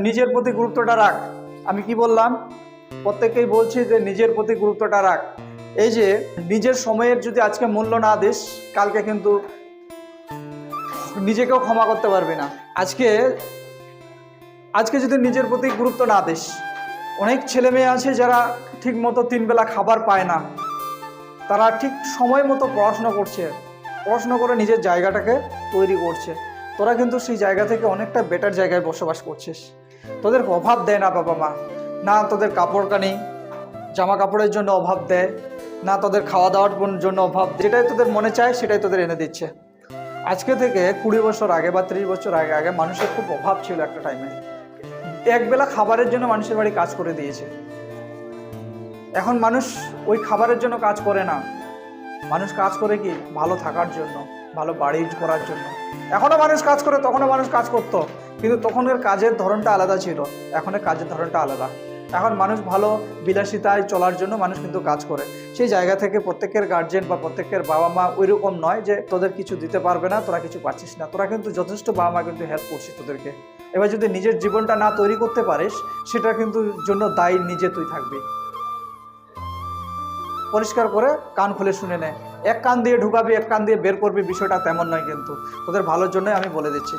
নিজের প্রতি গুরুত্বটা রাখ। আমি কি বললাম? প্রত্যেককেই বলছি যে নিজের প্রতি গুরুত্বটা রাখ। এই যে নিজের সময়ের যদি আজকে মূল্য না দিস, কালকে কিন্তু নিজেকেও ক্ষমা করতে পারবি না। আজকে যদি নিজের প্রতি গুরুত্ব না দিস, অনেক ছেলে মেয়ে আছে যারা ঠিক মতো 3 বেলা খাবার পায় না, তারা ঠিক সময় মতো পড়াশোনা করে নিজের জায়গাটাকে তৈরি করছে। তোরা কিন্তু সেই জায়গা থেকে অনেকটা বেটার জায়গায় বসবাস করছিস। তোদের অভাব দেয় না বাবা মা, না তোদের কাপড় কানি জামা কাপড়ের জন্য অভাব দেয়, না তোদের খাওয়া দাওয়ার জন্য অভাব, যেটাই তোদের মনে চায় সেটাই তোদের এনে দিচ্ছে। আজকে থেকে 20 বছর আগে বা 30 বছর আগে মানুষের খুব অভাব ছিল। একটা টাইমে একবেলা খাবারের জন্য মানুষের বাড়ি কাজ করে দিয়েছে। এখন মানুষ ওই খাবারের জন্য কাজ করে না, মানুষ কাজ করে কি ভালো থাকার জন্য, ভালো বাড়ি করার জন্য। এখনও মানুষ কাজ করে, তখনও মানুষ কাজ করতো, কিন্তু তখনের কাজের ধরনটা আলাদা ছিল, এখনের কাজের ধরনটা আলাদা। এখন মানুষ ভালো বিলাসিতায় চলার জন্য মানুষ কিন্তু কাজ করে। সেই জায়গা থেকে প্রত্যেকের গার্জেন বা প্রত্যেকের বাবা মা ওই রকম নয় যে তোদের কিছু দিতে পারবে না, তোরা কিছু পাচ্ছিস না। তোরা কিন্তু যথেষ্ট বাবা মা কিন্তু হেল্প করছিস তোদেরকে। এবার যদি নিজের জীবনটা না তৈরি করতে পারিস, সেটা কিন্তু জন্য দায়ী নিজে তুই থাকবি। পরিষ্কার করে কান খুলে শুনে নে। এক কান দিয়ে ঢুকাবি, এক কান দিয়ে বের করবি, বিষয়টা তেমন নয়। কিন্তু তোদের ভালোর জন্যই আমি বলে দিচ্ছি।